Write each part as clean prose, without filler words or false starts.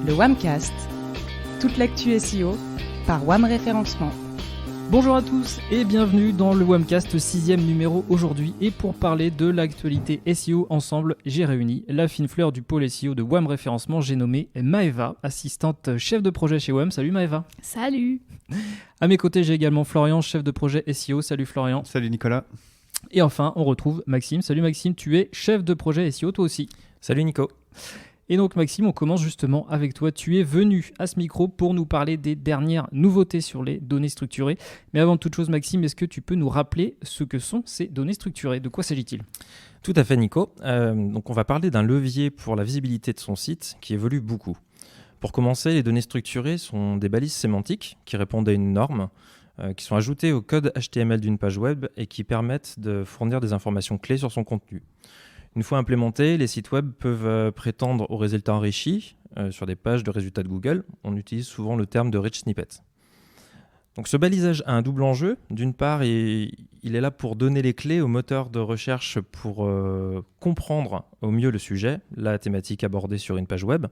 Le WAMcast, toute l'actu SEO par WAM Référencement. Bonjour à tous et bienvenue dans le WAMcast 6e numéro aujourd'hui. Et pour parler de l'actualité SEO ensemble, j'ai réuni la fine fleur du pôle SEO de WAM Référencement. J'ai nommé Maëva, assistante chef de projet chez WAM. Salut Maëva. Salut. À mes côtés, j'ai également Florian, chef de projet SEO. Salut Florian. Salut Nicolas. Et enfin, on retrouve Maxime. Salut Maxime, tu es chef de projet SEO toi aussi. Salut Nico. Et donc Maxime, on commence justement avec toi. Tu es venu à ce micro pour nous parler des dernières nouveautés sur les données structurées. Mais avant toute chose Maxime, est-ce que tu peux nous rappeler ce que sont ces données structurées ? De quoi s'agit-il ? Tout à fait Nico. Donc on va parler d'un levier pour la visibilité de son site qui évolue beaucoup. Pour commencer, les données structurées sont des balises sémantiques qui répondent à une norme, qui sont ajoutées au code HTML d'une page web et qui permettent de fournir des informations clés sur son contenu. Une fois implémentés, les sites web peuvent prétendre aux résultats enrichis sur des pages de résultats de Google. On utilise souvent le terme de rich snippet. Donc ce balisage a un double enjeu. D'une part, il est là pour donner les clés au moteur de recherche pour comprendre au mieux le sujet, la thématique abordée sur une page web,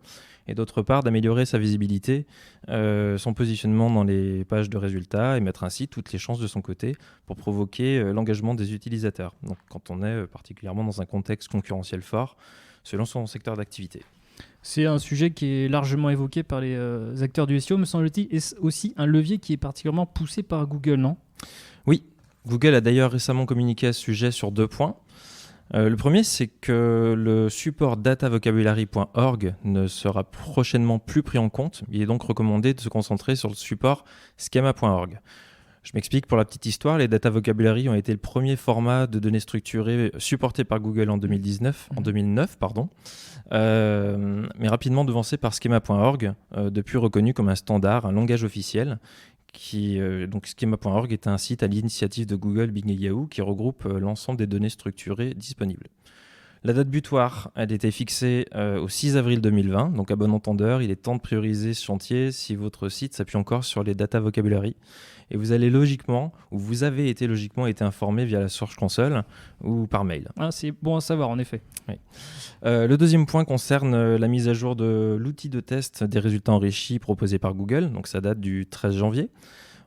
et d'autre part d'améliorer sa visibilité, son positionnement dans les pages de résultats et mettre ainsi toutes les chances de son côté pour provoquer l'engagement des utilisateurs. Donc quand on est particulièrement dans un contexte concurrentiel fort, selon son secteur d'activité. C'est un sujet qui est largement évoqué par les acteurs du SEO, me semble-t-il, et c'est aussi un levier qui est particulièrement poussé par Google, non ? Oui, Google a d'ailleurs récemment communiqué à ce sujet sur 2 points. Le premier, c'est que le support datavocabulary.org ne sera prochainement plus pris en compte. Il est donc recommandé de se concentrer sur le support schema.org. Je m'explique, pour la petite histoire, les data vocabulary ont été le premier format de données structurées supporté par Google en 2009, mais rapidement devancé par schema.org, depuis reconnu comme un standard, un langage officiel. Donc schema.org est un site à l'initiative de Google, Bing et Yahoo qui regroupe l'ensemble des données structurées disponibles. La date butoir, elle était fixée au 6 avril 2020, donc à bon entendeur, il est temps de prioriser ce chantier si votre site s'appuie encore sur les data vocabulary. Et vous avez été logiquement été informé via la Search Console ou par mail. Ah, c'est bon à savoir, en effet. Oui. Le deuxième point concerne la mise à jour de l'outil de test des résultats enrichis proposé par Google, donc ça date du 13 janvier.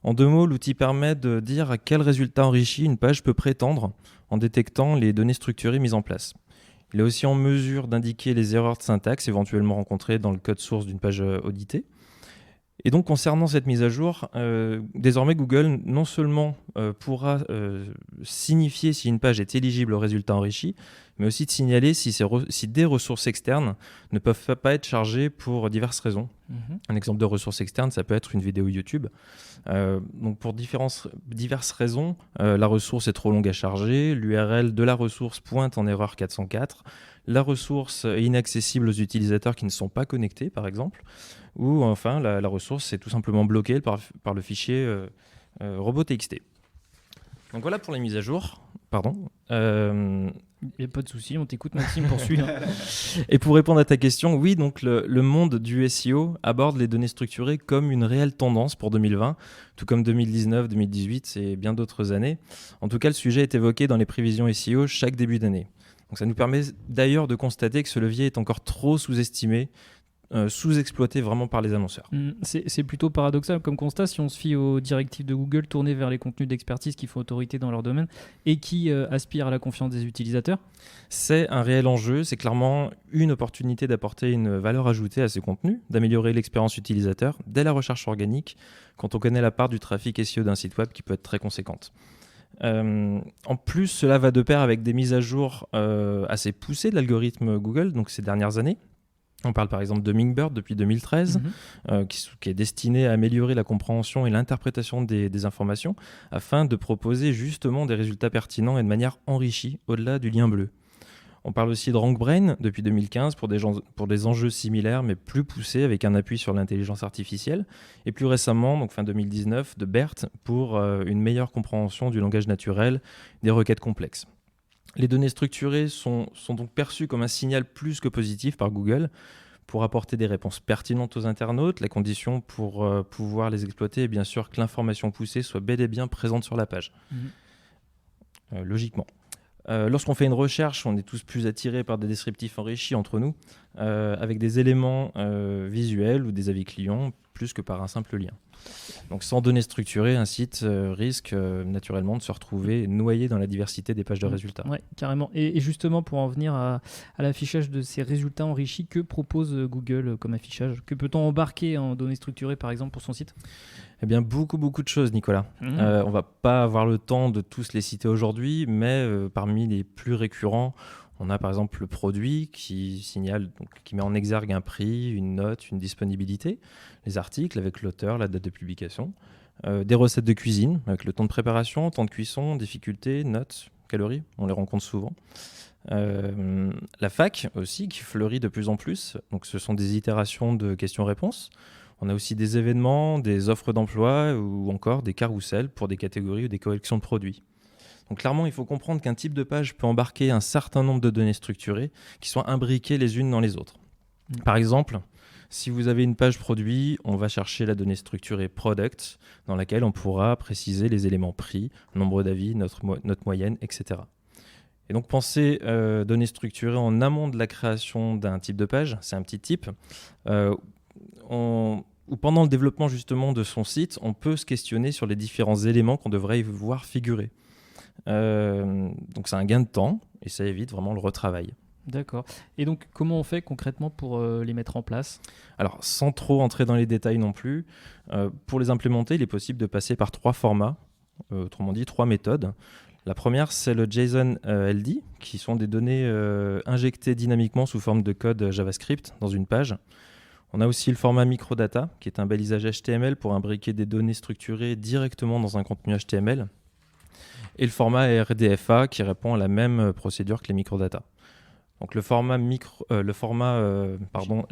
En 2 mots, l'outil permet de dire à quel résultat enrichi une page peut prétendre en détectant les données structurées mises en place. Il est aussi en mesure d'indiquer les erreurs de syntaxe éventuellement rencontrées dans le code source d'une page auditée. Et donc concernant cette mise à jour, désormais Google non seulement pourra signifier si une page est éligible aux résultats enrichis, mais aussi de signaler si des ressources externes ne peuvent pas être chargées pour diverses raisons. Un exemple de ressource externe, ça peut être une vidéo YouTube. Donc pour diverses raisons, la ressource est trop longue à charger, l'URL de la ressource pointe en erreur 404, la ressource est inaccessible aux utilisateurs qui ne sont pas connectés, par exemple, ou enfin la ressource est tout simplement bloquée par le fichier robot.txt. Donc voilà pour les mises à jour. Il n'y a pas de souci, on t'écoute Maxime, poursuis. Et pour répondre à ta question, oui, donc le monde du SEO aborde les données structurées comme une réelle tendance pour 2020, tout comme 2019, 2018 et bien d'autres années. En tout cas, le sujet est évoqué dans les prévisions SEO chaque début d'année. Donc ça nous permet d'ailleurs de constater que ce levier est encore trop sous-estimé, sous-exploité vraiment par les annonceurs. C'est plutôt paradoxal comme constat si on se fie aux directives de Google tournées vers les contenus d'expertise qui font autorité dans leur domaine et qui aspirent à la confiance des utilisateurs. C'est un réel enjeu, c'est clairement une opportunité d'apporter une valeur ajoutée à ces contenus, d'améliorer l'expérience utilisateur dès la recherche organique quand on connaît la part du trafic SEO d'un site web qui peut être très conséquente. En plus, cela va de pair avec des mises à jour assez poussées de l'algorithme Google donc ces dernières années. On parle par exemple de Mingbird depuis 2013, qui est destiné à améliorer la compréhension et l'interprétation des informations afin de proposer justement des résultats pertinents et de manière enrichie au-delà du lien bleu. On parle aussi de RankBrain depuis 2015 pour des enjeux similaires mais plus poussés avec un appui sur l'intelligence artificielle. Et plus récemment, donc fin 2019, de BERT pour une meilleure compréhension du langage naturel des requêtes complexes. Les données structurées sont donc perçues comme un signal plus que positif par Google pour apporter des réponses pertinentes aux internautes. La condition pour pouvoir les exploiter est bien sûr que l'information poussée soit bel et bien présente sur la page. Logiquement. Lorsqu'on fait une recherche, on est tous plus attirés par des descriptifs enrichis entre nous, avec des éléments visuels ou des avis clients, plus que par un simple lien. Donc sans données structurées, un site risque naturellement de se retrouver noyé dans la diversité des pages de résultats. Oui, carrément. Et justement, pour en venir à l'affichage de ces résultats enrichis, que propose Google comme affichage? Que peut-on embarquer en données structurées, par exemple, pour son site? Eh bien, beaucoup de choses, Nicolas. On ne va pas avoir le temps de tous les citer aujourd'hui, mais parmi les plus récurrents, on a par exemple le produit qui signale, donc, qui met en exergue un prix, une note, une disponibilité, les articles avec l'auteur, la date de publication, des recettes de cuisine avec le temps de préparation, temps de cuisson, difficulté, notes, calories, on les rencontre souvent. La FAQ aussi qui fleurit de plus en plus, donc ce sont des itérations de questions-réponses. On a aussi des événements, des offres d'emploi ou encore des carousels pour des catégories ou des collections de produits. Donc clairement, il faut comprendre qu'un type de page peut embarquer un certain nombre de données structurées qui sont imbriquées les unes dans les autres. Par exemple, si vous avez une page produit, on va chercher la donnée structurée product dans laquelle on pourra préciser les éléments prix, nombre d'avis, note moyenne, etc. Et donc penser données structurées en amont de la création d'un type de page, c'est un petit type. Ou pendant le développement justement de son site, on peut se questionner sur les différents éléments qu'on devrait y voir figurer. Donc c'est un gain de temps et ça évite vraiment le retravail. D'accord. Et donc comment on fait concrètement pour les mettre en place? Alors sans trop entrer dans les détails non plus, pour les implémenter, il est possible de passer par 3 formats, autrement dit 3 méthodes. La première, c'est le JSON LD, qui sont des données injectées dynamiquement sous forme de code JavaScript dans une page. On a aussi le format microdata, qui est un balisage HTML pour imbriquer des données structurées directement dans un contenu HTML. Et le format RDFA, qui répond à la même procédure que les microdata. Donc le format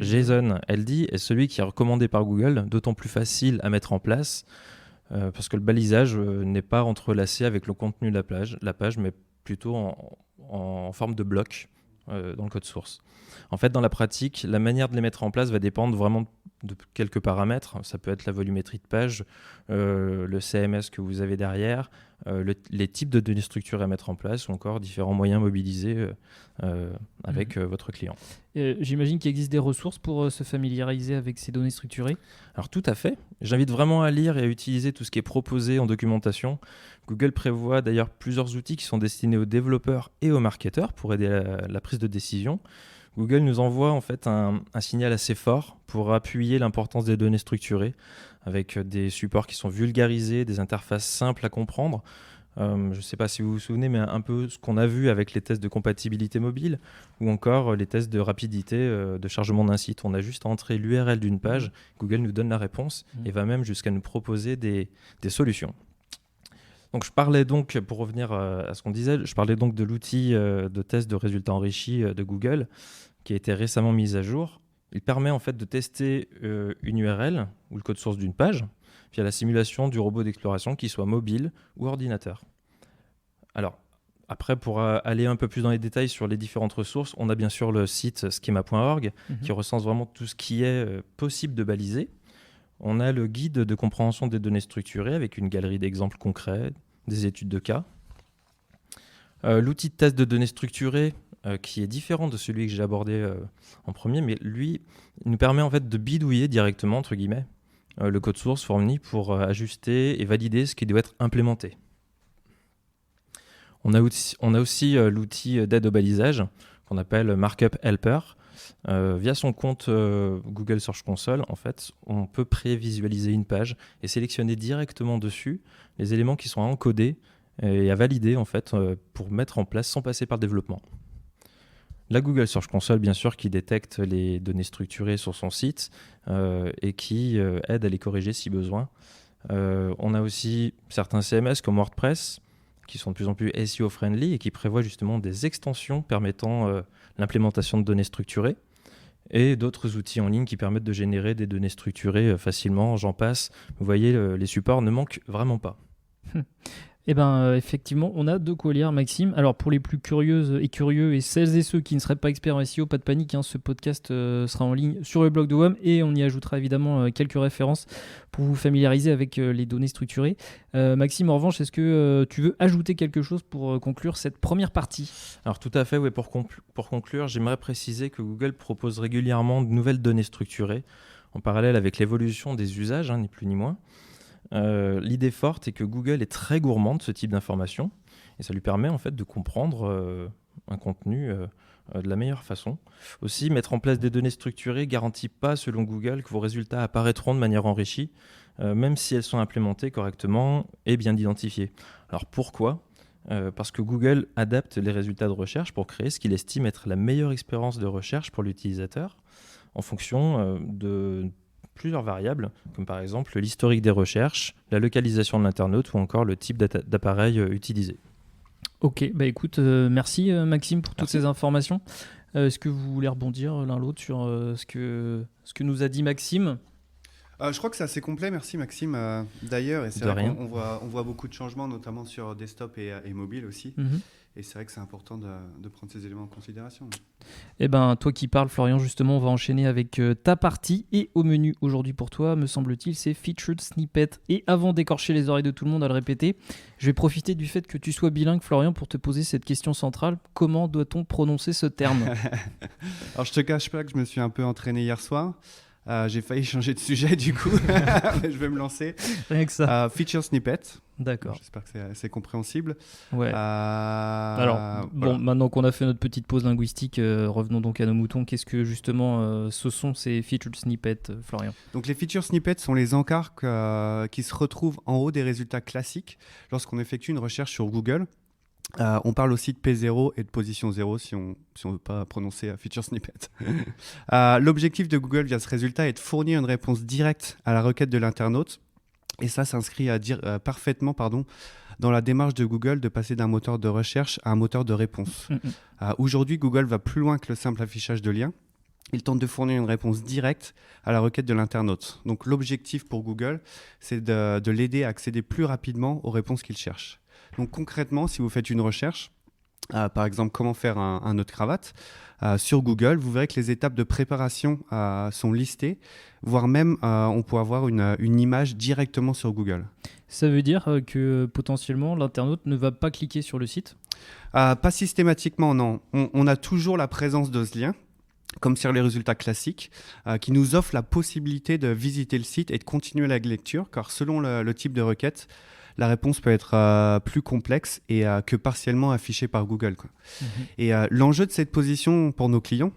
JSON LD est celui qui est recommandé par Google, d'autant plus facile à mettre en place, parce que le balisage n'est pas entrelacé avec le contenu de la page, mais plutôt en forme de bloc dans le code source. En fait, dans la pratique, la manière de les mettre en place va dépendre vraiment de quelques paramètres. Ça peut être la volumétrie de page, le CMS que vous avez derrière, les types de données structurées à mettre en place ou encore différents moyens mobilisés avec votre client. J'imagine qu'il existe des ressources pour se familiariser avec ces données structurées. Alors tout à fait. J'invite vraiment à lire et à utiliser tout ce qui est proposé en documentation. Google prévoit d'ailleurs plusieurs outils qui sont destinés aux développeurs et aux marketeurs pour aider la prise de décision. Google nous envoie en fait un signal assez fort pour appuyer l'importance des données structurées avec des supports qui sont vulgarisés, des interfaces simples à comprendre. Je ne sais pas si vous vous souvenez, mais un peu ce qu'on a vu avec les tests de compatibilité mobile ou encore les tests de rapidité de chargement d'un site. On a juste à entrer l'URL d'une page, Google nous donne la réponse et va même jusqu'à nous proposer des solutions. Donc je parlais donc, pour revenir à ce qu'on disait, je parlais donc de l'outil de test de résultats enrichis de Google qui a été récemment mis à jour. Il permet en fait de tester une URL ou le code source d'une page via la simulation du robot d'exploration qui soit mobile ou ordinateur. Alors après, pour aller un peu plus dans les détails sur les différentes ressources, on a bien sûr le site schema.org qui recense vraiment tout ce qui est possible de baliser. On a le guide de compréhension des données structurées avec une galerie d'exemples concrets, des études de cas. L'outil de test de données structurées qui est différent de celui que j'ai abordé en premier, mais lui, il nous permet en fait de bidouiller directement, entre guillemets, le code source fourni pour ajuster et valider ce qui doit être implémenté. On a aussi l'outil d'aide au balisage qu'on appelle Markup Helper. Via son compte Google Search Console, en fait, on peut prévisualiser une page et sélectionner directement dessus les éléments qui sont à encoder et à valider en fait, pour mettre en place sans passer par le développement. La Google Search Console, bien sûr, qui détecte les données structurées sur son site et qui aide à les corriger si besoin. On a aussi certains CMS comme WordPress qui sont de plus en plus SEO-friendly et qui prévoient justement des extensions permettant l'implémentation de données structurées et d'autres outils en ligne qui permettent de générer des données structurées facilement. J'en passe. Vous voyez, les supports ne manquent vraiment pas. Eh ben, effectivement, on a de quoi lire, Maxime. Alors, pour les plus curieuses et curieux et celles et ceux qui ne seraient pas experts en SEO, pas de panique, hein, ce podcast sera en ligne sur le blog de WAM et on y ajoutera évidemment quelques références pour vous familiariser avec les données structurées. Maxime, en revanche, est-ce que tu veux ajouter quelque chose pour conclure cette première partie ? Alors tout à fait, oui, pour conclure, j'aimerais préciser que Google propose régulièrement de nouvelles données structurées en parallèle avec l'évolution des usages, ni plus ni moins. L'idée forte est que Google est très gourmand de ce type d'informations et ça lui permet en fait de comprendre un contenu de la meilleure façon. Aussi, mettre en place des données structurées ne garantit pas, selon Google, que vos résultats apparaîtront de manière enrichie, même si elles sont implémentées correctement et bien identifiées. Alors pourquoi ? Parce que Google adapte les résultats de recherche pour créer ce qu'il estime être la meilleure expérience de recherche pour l'utilisateur en fonction de plusieurs variables, comme par exemple l'historique des recherches, la localisation de l'internaute ou encore le type d'appareil utilisé. Ok, bah écoute, merci Maxime pour toutes Merci. ces informations. Est-ce que vous voulez rebondir l'un l'autre sur ce que nous a dit Maxime ? Je crois que c'est assez complet, merci Maxime. D'ailleurs, et c'est De vrai rien. qu'on voit beaucoup de changements, notamment sur desktop et mobile aussi. Mhm. Et c'est vrai que c'est important de prendre ces éléments en considération. Eh ben, toi qui parles, Florian, justement, on va enchaîner avec ta partie. Et au menu aujourd'hui pour toi, me semble-t-il, c'est Featured Snippet. Et avant d'écorcher les oreilles de tout le monde à le répéter, je vais profiter du fait que tu sois bilingue, Florian, pour te poser cette question centrale. Comment doit-on prononcer ce terme ? Alors, je te cache pas que je me suis un peu entraîné hier soir. J'ai failli changer de sujet du coup, mais je vais me lancer. Rien que ça. Feature Snippet. D'accord. J'espère que c'est compréhensible. Ouais. Alors, bon, voilà. maintenant qu'on a fait notre petite pause linguistique, revenons donc à nos moutons. Qu'est-ce que justement ce sont ces featured snippets, Florian ? Donc les feature snippets sont les encarts qui se retrouvent en haut des résultats classiques lorsqu'on effectue une recherche sur Google. On parle aussi de P0 et de position 0 si on ne veut pas prononcer feature snippet. L'objectif de Google via ce résultat est de fournir une réponse directe à la requête de l'internaute. Et ça s'inscrit parfaitement dans la démarche de Google de passer d'un moteur de recherche à un moteur de réponse. Aujourd'hui, Google va plus loin que le simple affichage de liens. Il tente de fournir une réponse directe à la requête de l'internaute. Donc l'objectif pour Google, c'est de l'aider à accéder plus rapidement aux réponses qu'il cherche. Donc concrètement, si vous faites une recherche, par exemple comment faire un nœud de cravate, sur Google, vous verrez que les étapes de préparation sont listées, voire même on peut avoir une image directement sur Google. Ça veut dire que potentiellement l'internaute ne va pas cliquer sur le site ? Pas systématiquement, non. On a toujours la présence de ce lien, comme sur les résultats classiques, qui nous offre la possibilité de visiter le site et de continuer la lecture, car selon le type de requête, la réponse peut être plus complexe et que partiellement affichée par Google, quoi. Et l'enjeu de cette position pour nos clients,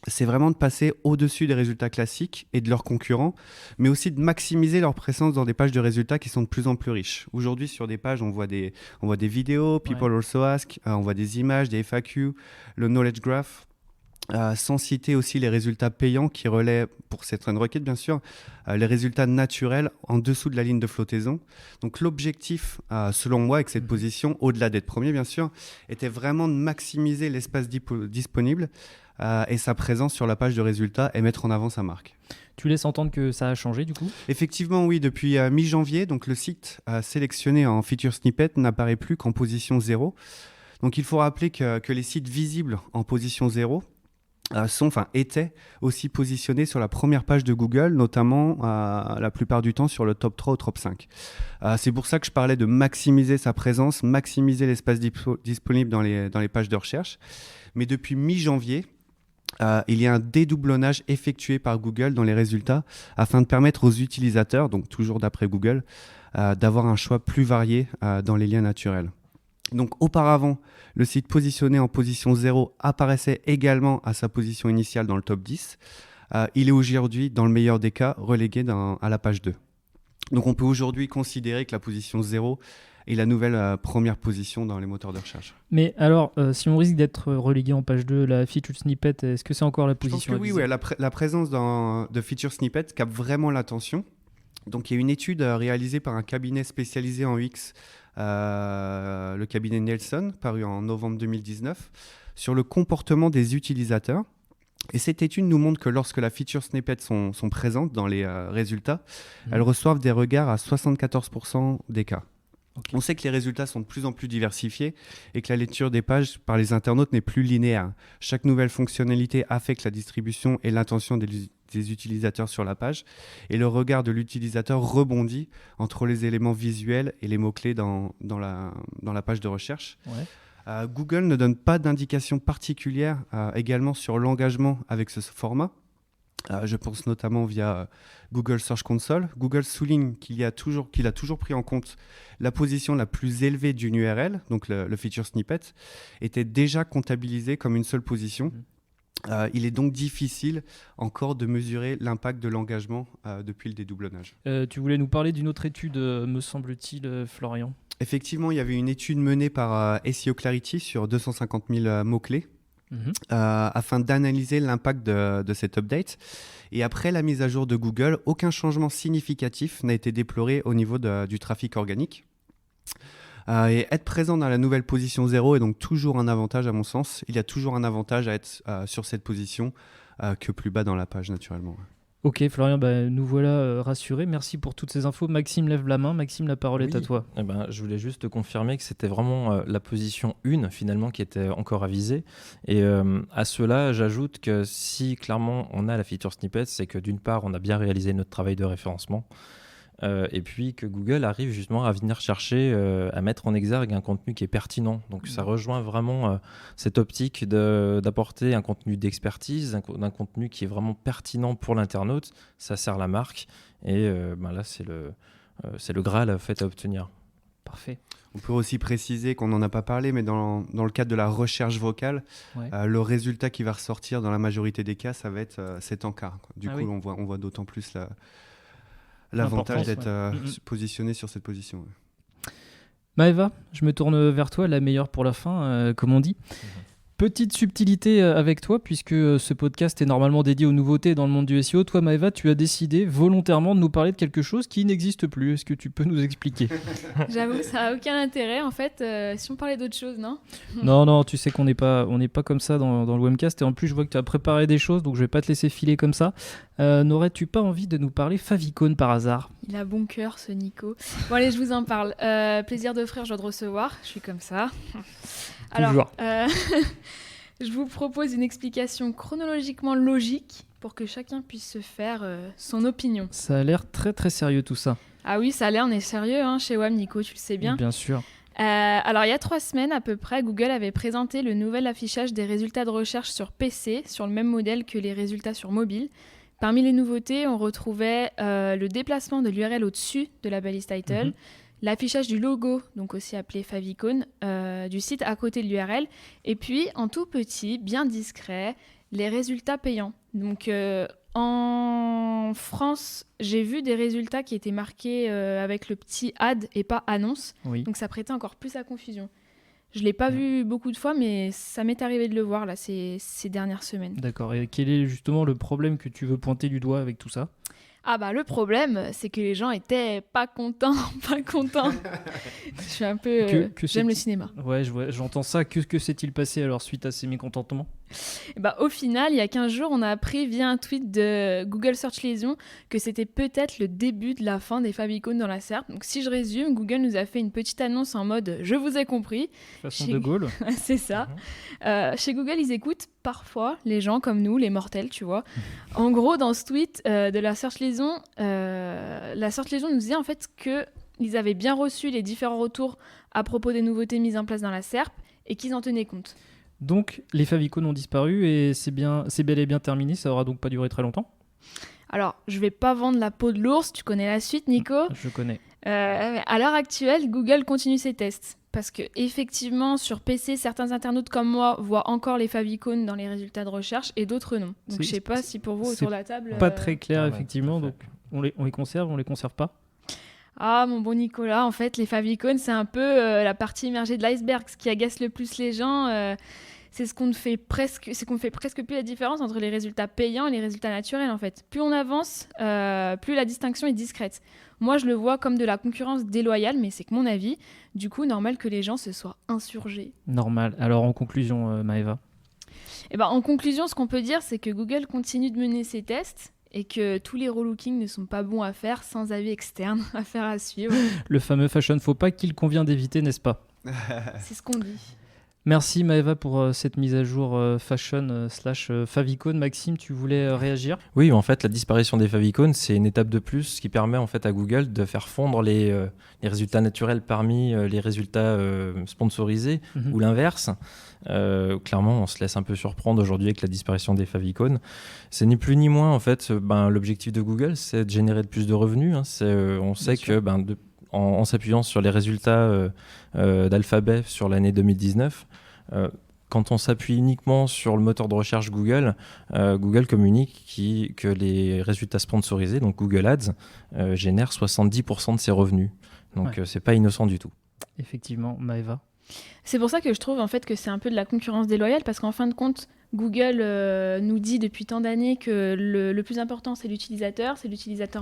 c'est vraiment de passer au-dessus des résultats classiques et de leurs concurrents, mais aussi de maximiser leur présence dans des pages de résultats qui sont de plus en plus riches. Aujourd'hui, sur des pages, on voit des vidéos, People Also Ask, on voit des images, des FAQ, le Knowledge Graph, sans citer aussi les résultats payants qui relaient, pour certaines requêtes bien sûr, les résultats naturels en dessous de la ligne de flottaison. Donc l'objectif, selon moi, avec cette position, au-delà d'être premier bien sûr, était vraiment de maximiser l'espace disponible et sa présence sur la page de résultats et mettre en avant sa marque. Tu laisses entendre que ça a changé du coup ? Effectivement, oui, depuis mi-janvier, donc le site sélectionné en feature snippet n'apparaît plus qu'en position 0. Donc il faut rappeler que les sites visibles en position 0 étaient aussi positionnés sur la première page de Google, notamment la plupart du temps sur le top 3 ou top 5. C'est pour ça que je parlais de maximiser sa présence, maximiser l'espace disponible dans les pages de recherche. Mais depuis mi-janvier, il y a un dédoublonnage effectué par Google dans les résultats afin de permettre aux utilisateurs, donc toujours d'après Google, d'avoir un choix plus varié dans les liens naturels. Donc auparavant, le site positionné en position 0 apparaissait également à sa position initiale dans le top 10. Il est aujourd'hui, dans le meilleur des cas, relégué à la page 2. Donc on peut aujourd'hui considérer que la position 0 est la nouvelle première position dans les moteurs de recherche. Mais alors, si on risque d'être relégué en page 2, la featured snippet, est-ce que c'est encore la Je pense position que oui, la présence de feature snippet capte vraiment l'attention. Donc il y a une étude réalisée par un cabinet spécialisé en UX, le cabinet Nielsen, paru en novembre 2019, sur le comportement des utilisateurs. Et cette étude nous montre que lorsque la feature snippets sont présentes dans les résultats, elles reçoivent des regards à 74% des cas. Ok. On sait que les résultats sont de plus en plus diversifiés et que la lecture des pages par les internautes n'est plus linéaire. Chaque nouvelle fonctionnalité affecte la distribution et l'intention des utilisateurs sur la page, et le regard de l'utilisateur rebondit entre les éléments visuels et les mots-clés dans la page de recherche. Ouais. Google ne donne pas d'indication particulière également sur l'engagement avec ce format. Je pense notamment via Google Search Console. Google souligne qu'il a toujours pris en compte la position la plus élevée d'une URL, donc le feature snippet, était déjà comptabilisé comme une seule position. Il est donc difficile encore de mesurer l'impact de l'engagement depuis le dédoublonnage. Tu voulais nous parler d'une autre étude, me semble-t-il, Florian. Effectivement, il y avait une étude menée par SEO Clarity sur 250 000 mots-clés. Afin d'analyser l'impact de cet update. Et après la mise à jour de Google, aucun changement significatif n'a été déploré au niveau du trafic organique. Et être présent dans la nouvelle position 0 est donc toujours un avantage à mon sens. Il y a toujours un avantage à être sur cette position que plus bas dans la page naturellement. Ok Florian, nous voilà rassurés. Merci pour toutes ces infos. Maxime lève la main. Maxime, la parole est à toi. Je voulais juste te confirmer que c'était vraiment la position 1 finalement qui était encore à viser. Et à cela, j'ajoute que si clairement on a la feature snippet, c'est que d'une part, on a bien réalisé notre travail de référencement. Et puis que Google arrive justement à venir chercher à mettre en exergue un contenu qui est pertinent. Donc ça rejoint vraiment cette optique d'apporter un contenu d'expertise, d'un contenu qui est vraiment pertinent pour l'internaute. Ça sert la marque et là c'est le Graal fait à obtenir. Parfait. On peut aussi préciser qu'on n'en a pas parlé, mais dans le cadre de la recherche vocale, le résultat qui va ressortir dans la majorité des cas, ça va être cet encart. Du coup, on voit d'autant plus l'avantage d'être positionné sur cette position. Maëva, je me tourne vers toi, la meilleure pour la fin, comme on dit. Petite subtilité avec toi, puisque ce podcast est normalement dédié aux nouveautés dans le monde du SEO. Toi, Maëva, tu as décidé volontairement de nous parler de quelque chose qui n'existe plus. Est-ce que tu peux nous expliquer ? J'avoue que ça n'a aucun intérêt, en fait, si on parlait d'autre chose, non ? Non, tu sais qu'on n'est pas comme ça dans le Webcast. Et en plus, je vois que tu as préparé des choses, donc je ne vais pas te laisser filer comme ça. N'aurais-tu pas envie de nous parler favicon par hasard ? Il a bon cœur, ce Nico. Bon, allez, je vous en parle. Plaisir d'offrir, joie de recevoir. Je suis comme ça. Alors, je vous propose une explication chronologiquement logique pour que chacun puisse se faire son opinion. Ça a l'air très très sérieux tout ça. Ah oui, ça a l'air, on est sérieux chez WAM, Nico, tu le sais bien. Bien sûr. Alors, il y a 3 semaines à peu près, Google avait présenté le nouvel affichage des résultats de recherche sur PC, sur le même modèle que les résultats sur mobile. Parmi les nouveautés, on retrouvait le déplacement de l'URL au-dessus de la balise title, l'affichage du logo, donc aussi appelé favicon, du site à côté de l'URL, et puis en tout petit, bien discret, les résultats payants. Donc en France, j'ai vu des résultats qui étaient marqués avec le petit ad et pas annonce, donc ça prêtait encore plus à confusion. Je ne l'ai pas vu beaucoup de fois, mais ça m'est arrivé de le voir là, ces dernières semaines. D'accord, et quel est justement le problème que tu veux pointer du doigt avec tout ça ? Le problème, c'est que les gens étaient pas contents. Je suis un peu... j'aime le cinéma. Ouais, j'entends ça. Que s'est-il passé alors suite à ces mécontentements ? Au final, il y a 15 jours, on a appris via un tweet de Google Search Liaison que c'était peut-être le début de la fin des favicons dans la SERP. Donc si je résume, Google nous a fait une petite annonce en mode « je vous ai compris ». Façon de Gaulle. C'est ça. Chez Google, ils écoutent parfois les gens comme nous, les mortels, tu vois. En gros, dans ce tweet de la Search Liaison, nous disait en fait qu'ils avaient bien reçu les différents retours à propos des nouveautés mises en place dans la SERP et qu'ils en tenaient compte. Donc, les favicons ont disparu et c'est bel et bien terminé. Ça aura donc pas duré très longtemps. Alors, je vais pas vendre la peau de l'ours. Tu connais la suite, Nico ? Je connais. À l'heure actuelle, Google continue ses tests. Parce que effectivement, sur PC, certains internautes comme moi voient encore les favicons dans les résultats de recherche et d'autres non. Donc, je sais pas si pour vous, autour de la table... Pas très clair, effectivement. Donc, on les conserve, on les conserve pas ? Ah, mon bon Nicolas, en fait, les favicons, c'est un peu la partie immergée de l'iceberg. Ce qui agace le plus les gens, c'est qu'on ne fait presque plus la différence entre les résultats payants et les résultats naturels, en fait. Plus on avance, plus la distinction est discrète. Moi, je le vois comme de la concurrence déloyale, mais c'est que mon avis. Du coup, normal que les gens se soient insurgés. Normal. Alors, en conclusion, Maëva ? En conclusion, ce qu'on peut dire, c'est que Google continue de mener ses tests et que tous les relookings ne sont pas bons à faire sans avis externe, affaire à suivre. Le fameux fashion faux pas qu'il convient d'éviter, n'est-ce pas ? C'est ce qu'on dit. Merci Maëva pour cette mise à jour fashion / favicon. Maxime, tu voulais réagir ? Oui, en fait, la disparition des favicons, c'est une étape de plus qui permet en fait à Google de faire fondre les résultats naturels parmi les résultats sponsorisés ou l'inverse. Clairement, on se laisse un peu surprendre aujourd'hui avec la disparition des favicons. C'est ni plus ni moins en fait. L'objectif de Google, c'est de générer de plus de revenus. On sait que en s'appuyant sur les résultats d'Alphabet sur l'année 2019, quand on s'appuie uniquement sur le moteur de recherche Google, Google communique que les résultats sponsorisés, donc Google Ads, génèrent 70% de ses revenus. Donc c'est pas innocent du tout. Effectivement, Maëva. C'est pour ça que je trouve en fait que c'est un peu de la concurrence déloyale, parce qu'en fin de compte, Google nous dit depuis tant d'années que le plus important c'est l'utilisateur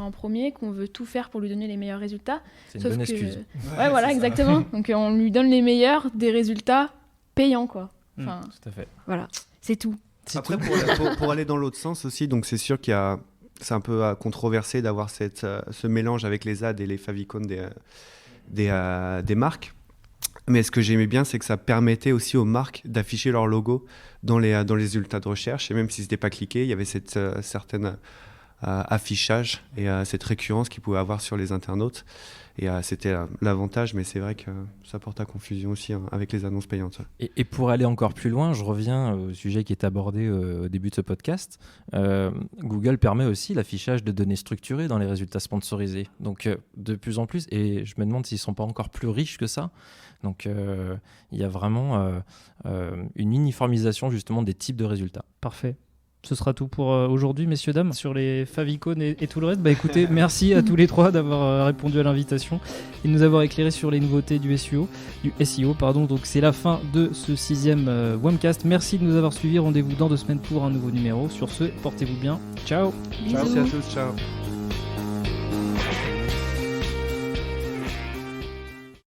en premier, qu'on veut tout faire pour lui donner les meilleurs résultats. C'est une bonne excuse. Ouais, voilà, exactement. Donc on lui donne les meilleurs des résultats payants, quoi. Enfin, tout à fait. Voilà, c'est tout. Après, pour aller dans l'autre sens aussi, donc c'est sûr c'est un peu controversé d'avoir ce mélange avec les ads et les favicons des marques. Mais ce que j'aimais bien, c'est que ça permettait aussi aux marques d'afficher leur logo dans les résultats de recherche. Et même si ce n'était pas cliqué, il y avait cette certaine affichage et cette récurrence qu'ils pouvaient avoir sur les internautes. Et c'était l'avantage, mais c'est vrai que ça porte à confusion aussi avec les annonces payantes. Et pour aller encore plus loin, je reviens au sujet qui est abordé au début de ce podcast. Google permet aussi l'affichage de données structurées dans les résultats sponsorisés. Donc de plus en plus, et je me demande s'ils ne sont pas encore plus riches que ça. Donc il y a vraiment une uniformisation justement des types de résultats. Parfait. Ce sera tout pour aujourd'hui, messieurs, dames, sur les favicons et tout le reste. Écoutez, merci à tous les trois d'avoir répondu à l'invitation et de nous avoir éclairé sur les nouveautés du SEO. Donc c'est la fin de ce 6e WAMcast. Merci de nous avoir suivis. Rendez-vous dans 2 semaines pour un nouveau numéro. Sur ce, portez-vous bien. Ciao. Merci à tous. Ciao.